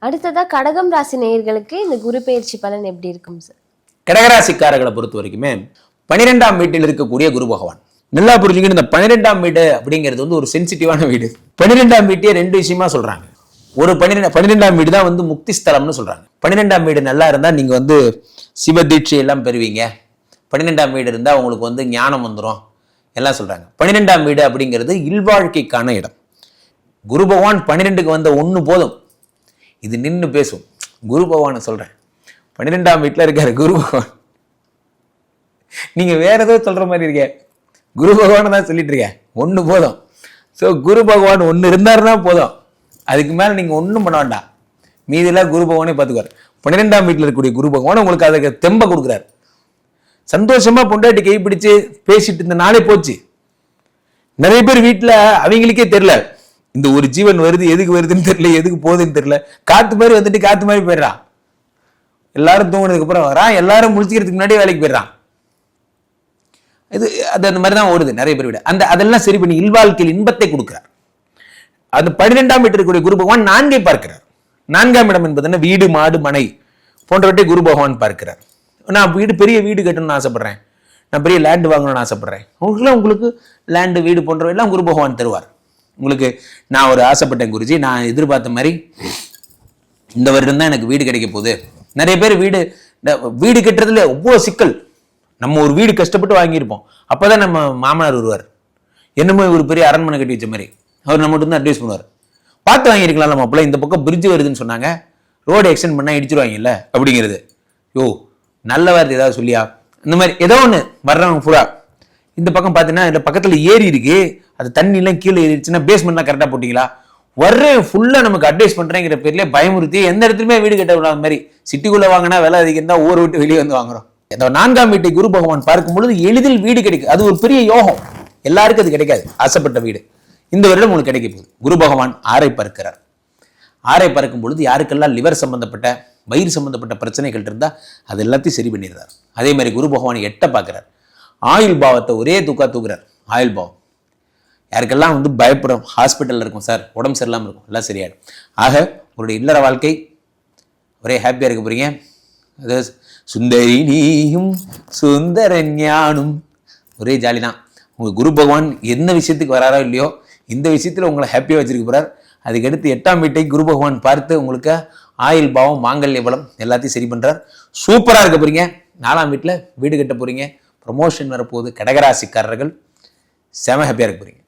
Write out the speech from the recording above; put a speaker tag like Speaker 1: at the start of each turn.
Speaker 1: அடுத்ததா கடகம் ராசி நேயர்களுக்கு இந்த குரு பெயர்ச்சி பலன் எப்படி இருக்கும் சார்?
Speaker 2: கடகராசிக்காரர்களை பொறுத்த வரைக்குமே 12ஆம் வீட்டில் இருக்கக்கூடிய குரு பகவான் நல்லா புரிஞ்சுக்கிட்டு, இந்த 12ஆம் வீடு அப்படிங்கிறது வந்து ஒரு சென்சிட்டிவான வீடு. 12ஆம் வீட்டையே ரெண்டு விஷயமா சொல்றாங்க. ஒரு 12ஆம் வீடு தான் வந்து முக்தி ஸ்தலம்னு சொல்றாங்க. 12ஆம் வீடு நல்லா இருந்தா நீங்க வந்து சிவ தீட்சை எல்லாம் பெறுவீங்க. 12ஆம் வீடு இருந்தா உங்களுக்கு வந்து ஞானம் வந்துடும் எல்லாம் சொல்றாங்க. 12ஆம் வீடு அப்படிங்கிறது இல்வாழ்க்கைக்கான இடம். குரு பகவான் 12க்கு வந்த ஒண்ணு போதும், இது நின்று பேசும். குரு பகவானை சொல்றேன், 12ஆம் வீட்டுல இருக்காரு குரு பகவான். நீங்க வேற ஏதோ சொல்ற மாதிரி இருக்க, குரு பகவானை தான் சொல்லிட்டு இருக்க. ஒண்ணு போதும். ஸோ குரு பகவான் ஒண்ணு இருந்தாருன்னா போதும், அதுக்கு மேல நீங்க ஒண்ணும் பண்ண வேண்டாம். மீதியெல்லாம் குரு பகவானே பார்த்துக்குவார். 12ஆம் வீட்டில் இருக்கக்கூடிய குரு பகவான் உங்களுக்கு அதுக்கு தெம்ப கொடுக்குறாரு. சந்தோஷமா பொண்டாட்டி கைப்பிடிச்சு பேசிட்டு இருந்த நாளே போச்சு. நிறைய பேர் வீட்டுல அவங்களுக்கே தெரியல, இந்த ஒரு ஜீவன் வருது, எதுக்கு வருதுன்னு தெரியல, எதுக்கு போகுதுன்னு தெரியல. காத்து மாதிரி வந்துட்டு காத்து மாதிரி போயிடுறான். எல்லாரும் தூங்கினதுக்கு அப்புறம் வரான், எல்லாரும் முடிச்சுக்கிறதுக்கு முன்னாடியே வேலைக்கு போயிடுறான். இது அது அந்த மாதிரி தான் ஓடுது நிறைய பேர் விட. அதெல்லாம் சரி பண்ணி இல்வாழ்க்கையில் இன்பத்தை கொடுக்கிறார். அது 12ஆம் வீட்டில் இருக்கக்கூடிய குரு பகவான் 4ஐ பார்க்கிறார். 4ஆம் இடம் என்பது என்ன? வீடு, மாடு, மனை போன்றவற்றை குரு பகவான் பார்க்கிறார். நான் பெரிய வீடு கட்டணும்னு ஆசைப்படுறேன், நான் பெரிய லேண்டு வாங்கணும்னு ஆசைப்படுறேன், உங்களுக்கு லேண்டு வீடு போன்றவை எல்லாம் குரு பகவான் தருவார். உங்களுக்கு நான் ஒரு ஆசைப்பட்டேன் குருஜி, நான் எதிர்பார்த்த மாதிரி இந்த வருடம் தான் எனக்கு வீடு கிடைக்க போகுது. நிறைய பேர் வீடு கட்டுறதுல ஒவ்வொரு சிக்கல். நம்ம ஒரு வீடு கஷ்டப்பட்டு வாங்கியிருப்போம், அப்பதான் நம்ம மாமனார் வருவார், என்னமோ ஒரு பெரிய அரண்மனை கட்டி வச்ச மாதிரி அவர் நம்ம மட்டும் தான் அட்வைஸ் பண்ணுவார். பார்த்து வாங்கியிருக்கலாம் நம்ம அப்பல, இந்த பக்கம் பிரிட்ஜ் வருதுன்னு சொன்னாங்க, ரோடு எக்ஸ்டெண்ட் பண்ணா இடிச்சிருவாங்கல்ல அப்படிங்கிறது. யோ நல்ல வார்த்தை ஏதாவது சொல்லியா, இந்த மாதிரி ஏதோ ஒன்று வர்றவங்க பூரா. இந்த பக்கம் பார்த்தீங்கன்னா இந்த பக்கத்துல ஏரி இருக்கு, அது தண்ணி எல்லாம் கீழே ஏறிடுச்சுன்னா பேஸ்மெண்ட்லாம் கரெக்டா போட்டீங்களா, வர்றேன் ஃபுல்லா நமக்கு அட்வைஸ் பண்றேங்கிற பேர்ல பயமுறுத்தி எந்த இடத்துலயுமே வீடு கட்ட விடாத மாதிரி. சிட்டிக்குள்ள வாங்கினா விலை அதிகம் தான், ஊரை விட்டு வெளியே வந்து வாங்குறோம். இந்த 4ஆம் வீட்டை குரு பகவான் பார்க்கும் பொழுது எளிதில் வீடு கிடைக்கும். அது ஒரு பெரிய யோகம், எல்லாருக்கும் அது கிடைக்காது. ஆசைப்பட்ட வீடு இந்த வருடம் உங்களுக்கு கிடைக்க போகுது. குரு பகவான் 6ஐ பார்க்கிறார். 6ஐ பார்க்கும் பொழுது யாருக்கெல்லாம் லிவர் சம்பந்தப்பட்ட வயிறு சம்பந்தப்பட்ட பிரச்சனைகள் இருந்தா அது எல்லாத்தையும் சரி பண்ணிடுறார். அதே மாதிரி குரு பகவான் 8ஐ பார்க்கிறார். ஆயுள் பாவத்தை ஒரே தூக்குறார். ஆயுள் பாவம் யாருக்கெல்லாம் வந்து பயப்படும், ஹாஸ்பிட்டல்ல இருக்கும் சார், உடம்பு சரியில்லாமல் இருக்கும், எல்லாம் சரியாயிடும். ஆக உங்களுடைய இல்லற வாழ்க்கை ஒரே ஹாப்பியா இருக்க போறீங்க. அது சுந்தரி நீயும் சுந்தர ஞானும் ஒரே ஜாலி தான். உங்க குரு பகவான் எந்த விஷயத்துக்கு வராரோ இல்லையோ, இந்த விஷயத்துல உங்களை ஹாப்பியா வச்சிருக்க போறார். அதுக்கடுத்து 8ஆம் வீட்டை குரு பகவான் பார்த்து உங்களுக்கு ஆயுள் பாவம், மாங்கல்ய பலம் எல்லாத்தையும் சரி பண்றார். சூப்பரா இருக்க போறீங்க. 4ஆம் வீட்டுல வீடு கட்ட போறீங்க, ப்ரமோஷன் வரப்போகுது. கடகராசிக்காரர்கள் செம ஹாப்பியா இருக்க போறீங்க.